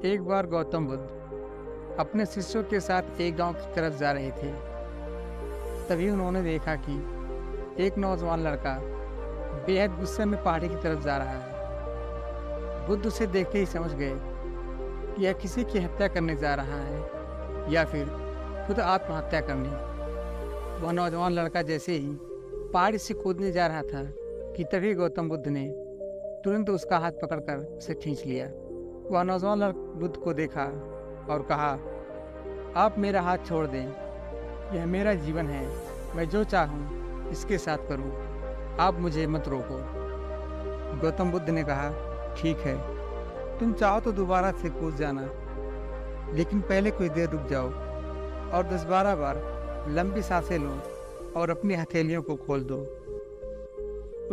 एक बार गौतम बुद्ध अपने शिष्यों के साथ एक गांव की तरफ जा रहे थे। तभी उन्होंने देखा कि एक नौजवान लड़का बेहद गुस्से में पहाड़ी की तरफ जा रहा है। बुद्ध उसे देखते ही समझ गए कि यह किसी की हत्या करने जा रहा है या फिर खुद आत्महत्या करने। वह नौजवान लड़का जैसे ही पहाड़ी से कूदने जा रहा था कि तभी गौतम बुद्ध ने तुरंत उसका हाथ पकड़कर उसे खींच लिया। वह नौजवान लड़का बुद्ध को देखा और कहा, आप मेरा हाथ छोड़ दें, यह मेरा जीवन है, मैं जो चाहूँ इसके साथ करूँ, आप मुझे मत रोको। गौतम बुद्ध ने कहा, ठीक है, तुम चाहो तो दोबारा से कूद जाना, लेकिन पहले कुछ देर रुक जाओ और 10-12 बार लंबी सांसें लो और अपनी हथेलियों को खोल दो।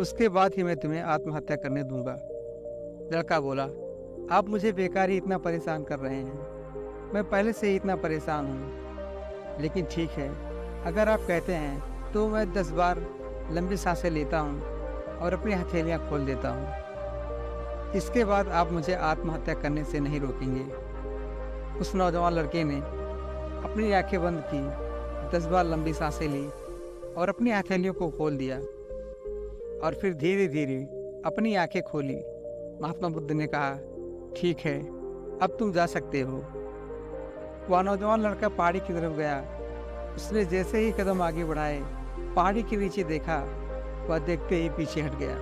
उसके बाद ही मैं तुम्हें आत्महत्या करने दूंगा। लड़का बोला, आप मुझे बेकार ही इतना परेशान कर रहे हैं, मैं पहले से ही इतना परेशान हूँ। लेकिन ठीक है, अगर आप कहते हैं तो मैं 10 बार लंबी सांसें लेता हूँ और अपनी हथेलियाँ खोल देता हूँ। इसके बाद आप मुझे आत्महत्या करने से नहीं रोकेंगे। उस नौजवान लड़के ने अपनी आंखें बंद की, 10 बार लंबी सांसें ली और अपनी हथेलियों को खोल दिया और फिर धीरे धीरे अपनी आंखें खोली। महात्मा बुद्ध ने कहा, ठीक है, अब तुम जा सकते हो। वह नौजवान लड़का पहाड़ी की तरफ गया। उसने जैसे ही कदम आगे बढ़ाए, पहाड़ी के नीचे देखा, वह देखते ही पीछे हट गया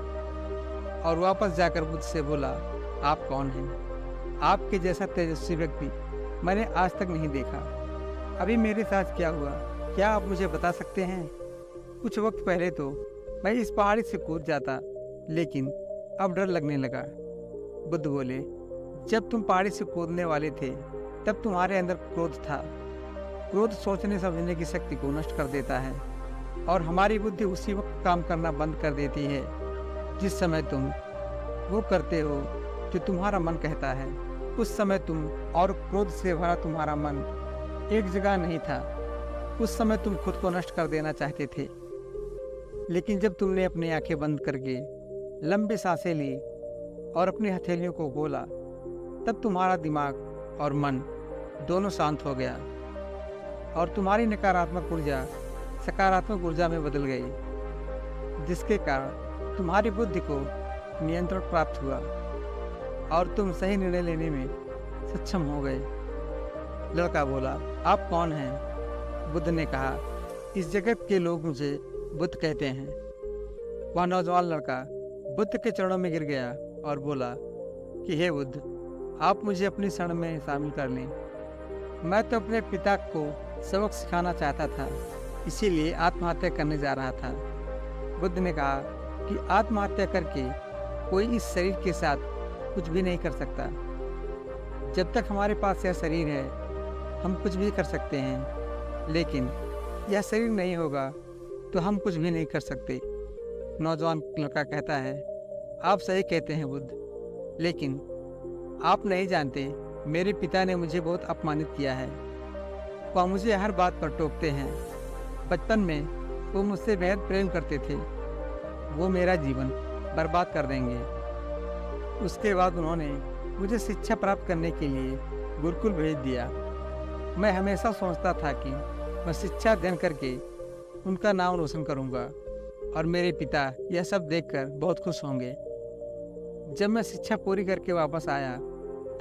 और वापस जाकर बुद्ध से बोला, आप कौन हैं? आपके जैसा तेजस्वी व्यक्ति मैंने आज तक नहीं देखा। अभी मेरे साथ क्या हुआ, क्या आप मुझे बता सकते हैं? कुछ वक्त पहले तो मैं इस पहाड़ी से कूद जाता, लेकिन अब डर लगने लगा। बुद्ध बोले, जब तुम पहाड़ी से कूदने वाले थे तब तुम्हारे अंदर क्रोध था। क्रोध सोचने समझने की शक्ति को नष्ट कर देता है और हमारी बुद्धि उसी वक्त काम करना बंद कर देती है जिस समय तुम वो करते हो जो तुम्हारा मन कहता है। उस समय तुम और क्रोध से भरा तुम्हारा मन एक जगह नहीं था। उस समय तुम खुद को नष्ट कर देना चाहते थे, लेकिन जब तुमने अपनी आंखें बंद करके लंबी सांसें ली और अपनी हथेलियों को खोला, तब तुम्हारा दिमाग और मन दोनों शांत हो गया और तुम्हारी नकारात्मक ऊर्जा सकारात्मक ऊर्जा में बदल गई, जिसके कारण तुम्हारी बुद्धि को नियंत्रण प्राप्त हुआ और तुम सही निर्णय लेने में सक्षम हो गए। लड़का बोला, आप कौन हैं? बुद्ध ने कहा, इस जगत के लोग मुझे बुद्ध कहते हैं। वह नौजवान लड़का बुद्ध के चरणों में गिर गया और बोला कि हे बुद्ध, आप मुझे अपनी शरण में शामिल कर लें। मैं तो अपने पिता को सबक सिखाना चाहता था, इसीलिए आत्महत्या करने जा रहा था। बुद्ध ने कहा कि आत्महत्या करके कोई इस शरीर के साथ कुछ भी नहीं कर सकता। जब तक हमारे पास यह शरीर है हम कुछ भी कर सकते हैं, लेकिन यह शरीर नहीं होगा तो हम कुछ भी नहीं कर सकते। नौजवान लड़का कहता है, आप सही कहते हैं बुद्ध, लेकिन आप नहीं जानते, मेरे पिता ने मुझे बहुत अपमानित किया है। वह मुझे हर बात पर टोकते हैं। बचपन में वो मुझसे बेहद प्रेम करते थे, वो मेरा जीवन बर्बाद कर देंगे। उसके बाद उन्होंने मुझे शिक्षा प्राप्त करने के लिए गुरुकुल भेज दिया। मैं हमेशा सोचता था कि मैं शिक्षा अध्ययन करके उनका नाम रोशन करूंगा और मेरे पिता यह सब देखकर बहुत खुश होंगे। जब मैं शिक्षा पूरी करके वापस आया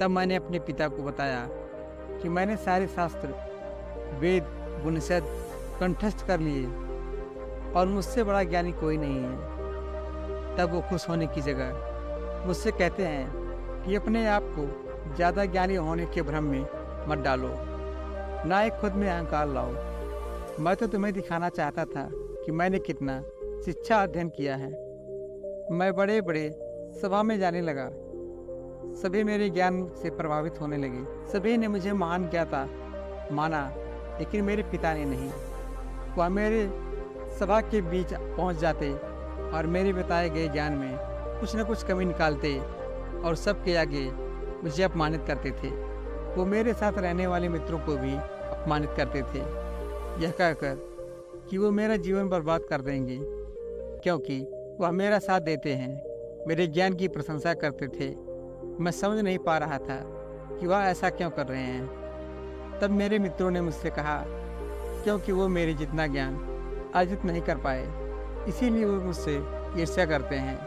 तब मैंने अपने पिता को बताया कि मैंने सारे शास्त्र, वेद, उपनिषद कंठस्थ कर लिए और मुझसे बड़ा ज्ञानी कोई नहीं है। तब वो खुश होने की जगह मुझसे कहते हैं कि अपने आप को ज़्यादा ज्ञानी होने के भ्रम में मत डालो, ना एक खुद में अहंकार लाओ। मैं तो तुम्हें दिखाना चाहता था कि मैंने कितना शिक्षा अध्ययन किया है। मैं बड़े बड़े सभा में जाने लगा, सभी मेरे ज्ञान से प्रभावित होने लगे। सभी ने मुझे महान ज्ञाता माना, लेकिन मेरे पिता ने नहीं। वह मेरे सभा के बीच पहुंच जाते और मेरे बताए गए ज्ञान में कुछ न कुछ कमी निकालते और सबके आगे मुझे अपमानित करते थे। वो मेरे साथ रहने वाले मित्रों को भी अपमानित करते थे, यह कहकर कि वो मेरा जीवन बर्बाद कर देंगे, क्योंकि वह मेरा साथ देते हैं। मेरे ज्ञान की प्रशंसा करते थे। मैं समझ नहीं पा रहा था कि वह ऐसा क्यों कर रहे हैं। तब मेरे मित्रों ने मुझसे कहा, क्योंकि वो मेरे जितना ज्ञान अर्जित नहीं कर पाए, इसीलिए वो मुझसे ईर्ष्या करते हैं।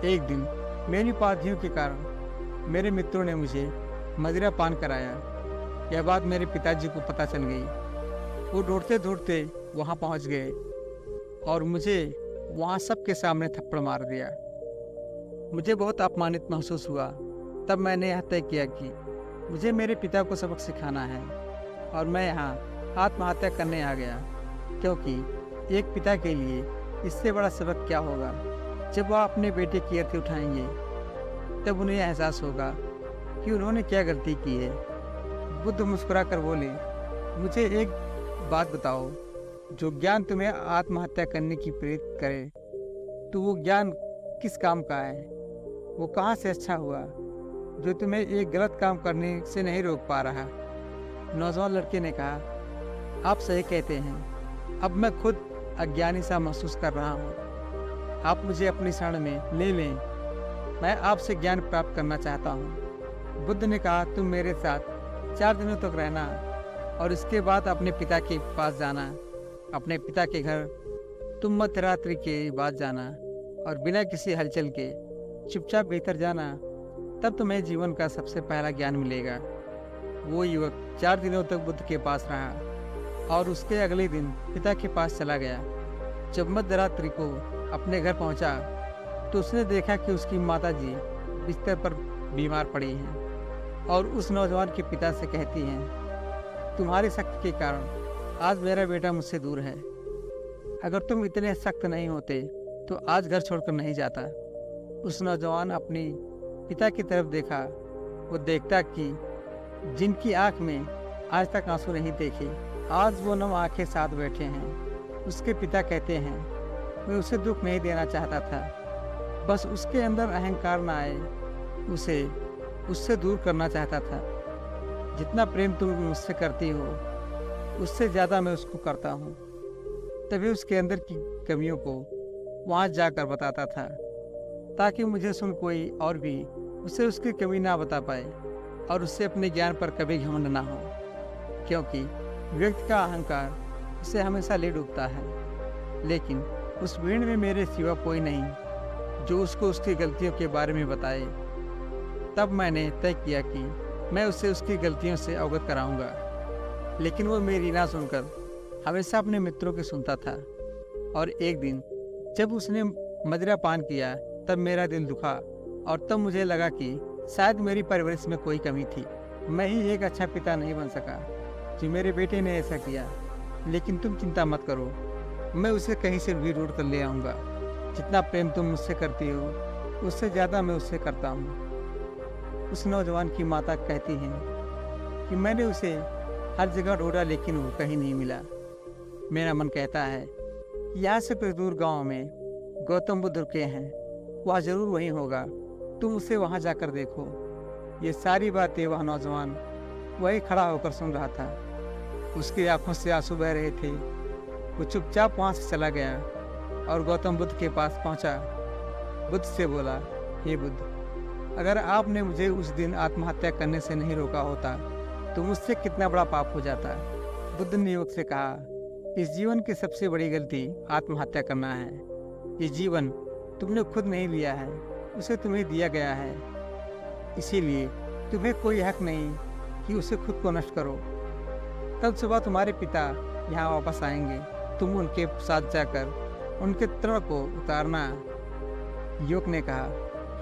एक दिन मेरी उपाधियों के कारण मेरे मित्रों ने मुझे मदिरा पान कराया। यह बात मेरे पिताजी को पता चल गई। वो दौड़ते दौड़ते वहाँ पहुँच गए और मुझे वहाँ सबके सामने थप्पड़ मार दिया। मुझे बहुत अपमानित महसूस हुआ। तब मैंने यह तय किया कि मुझे मेरे पिता को सबक सिखाना है और मैं यहाँ आत्महत्या करने आ गया, क्योंकि एक पिता के लिए इससे बड़ा सबक क्या होगा। जब वह अपने बेटे की अर्थी उठाएंगे तब उन्हें एहसास होगा कि उन्होंने क्या गलती की है। बुद्ध मुस्कुरा कर बोले, मुझे एक बात बताओ, जो ज्ञान तुम्हें आत्महत्या करने की प्रेरित करे, तो वो ज्ञान किस काम का है? वो कहाँ से अच्छा हुआ जो तुम्हें एक गलत काम करने से नहीं रोक पा रहा? नौजवान लड़के ने कहा, आप सही कहते हैं। अब मैं खुद अज्ञानी सा महसूस कर रहा हूँ। आप मुझे अपनी शरण में ले लें। मैं आपसे ज्ञान प्राप्त करना चाहता हूँ। बुद्ध ने कहा, तुम मेरे साथ 4 दिनों तक रहना और इसके बाद अपने पिता के पास जाना। अपने पिता के घर तुम मध्यरात्रि के बाद जाना और बिना किसी हलचल के चुपचाप भीतर जाना। तब तुम्हें जीवन का सबसे पहला ज्ञान मिलेगा। वो युवक 4 दिनों तक बुद्ध के पास रहा और उसके अगले दिन पिता के पास चला गया। जब मध्यरात्रि को अपने घर पहुंचा तो उसने देखा कि उसकी माताजी बिस्तर पर बीमार पड़ी हैं और उस नौजवान के पिता से कहती हैं, तुम्हारी शक्ति के कारण आज मेरा बेटा मुझसे दूर है। अगर तुम इतने सख्त नहीं होते तो आज घर छोड़कर नहीं जाता। उस नौजवान अपनी पिता की तरफ देखा। वो देखता कि जिनकी आंख में आज तक आंसू नहीं देखे, आज वो नम आंखें साथ बैठे हैं। उसके पिता कहते हैं, मैं उसे दुख नहीं देना चाहता था, बस उसके अंदर अहंकार ना आए, उसे उससे दूर करना चाहता था। जितना प्रेम तुम मुझसे करती हो उससे ज़्यादा मैं उसको करता हूँ। तभी उसके अंदर की कमियों को वहाँ जाकर बताता था, ताकि मुझे सुन कोई और भी उसे उसकी कमी ना बता पाए और उससे अपने ज्ञान पर कभी घमंड ना हो, क्योंकि व्यक्ति का अहंकार उसे हमेशा ले डूबता है। लेकिन उस भीड़ में मेरे सिवा कोई नहीं जो उसको उसकी गलतियों के बारे में बताए। तब मैंने तय किया कि मैं उसे उसकी गलतियों से अवगत कराऊंगा। लेकिन वो मेरी ना सुनकर हमेशा अपने मित्रों की सुनता था। और एक दिन जब उसने मदिरा पान किया तब मेरा दिल दुखा और तब मुझे लगा कि शायद मेरी परवरिश में कोई कमी थी। मैं ही एक अच्छा पिता नहीं बन सका कि मेरे बेटे ने ऐसा किया। लेकिन तुम चिंता मत करो, मैं उसे कहीं से भी ढूंढ कर ले आऊँगा। जितना प्रेम तुम मुझसे करती हो उससे ज़्यादा मैं उससे करता हूँ। उस नौजवान की माता कहती हैं कि मैंने उसे हर जगह ढूंढा लेकिन वो कहीं नहीं मिला। मेरा मन कहता है यहाँ से कुछ दूर गांव में गौतम बुद्ध रुके हैं, वह जरूर वहीं होगा। तुम उसे वहाँ जाकर देखो। ये सारी बातें वह नौजवान वही खड़ा होकर सुन रहा था। उसकी आंखों से आंसू बह रहे थे। वो चुपचाप वहाँ से चला गया और गौतम बुद्ध के पास पहुँचा। बुद्ध से बोला, हे बुद्ध, अगर आपने मुझे उस दिन आत्महत्या करने से नहीं रोका होता तो मुझसे कितना बड़ा पाप हो जाता। बुद्ध ने युवक से कहा, इस जीवन की सबसे बड़ी गलती आत्महत्या करना है। ये जीवन तुमने खुद नहीं लिया है, उसे तुम्हें दिया गया है। इसीलिए तुम्हें कोई हक नहीं कि उसे खुद को नष्ट करो। कल सुबह तुम्हारे पिता यहाँ वापस आएंगे, तुम उनके साथ जाकर उनके तृण को उतारना। युवक ने कहा,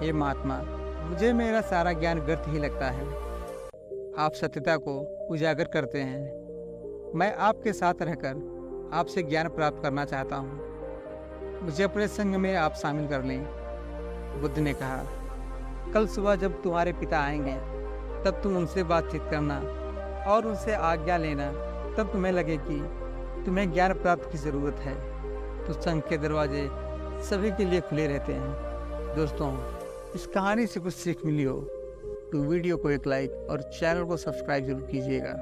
हे महात्मा, मुझे मेरा सारा ज्ञान व्यर्थ ही लगता है। आप सत्यता को उजागर करते हैं। मैं आपके साथ रहकर आपसे ज्ञान प्राप्त करना चाहता हूँ। मुझे अपने संग में आप शामिल कर लें। बुद्ध ने कहा, कल सुबह जब तुम्हारे पिता आएंगे तब तुम उनसे बातचीत करना और उनसे आज्ञा लेना। तब तुम्हें लगे कि तुम्हें ज्ञान प्राप्त की ज़रूरत है तो संघ के दरवाजे सभी के लिए खुले रहते हैं। दोस्तों, इस कहानी से कुछ सीख मिली हो तो वीडियो को एक लाइक और चैनल को सब्सक्राइब जरूर कीजिएगा।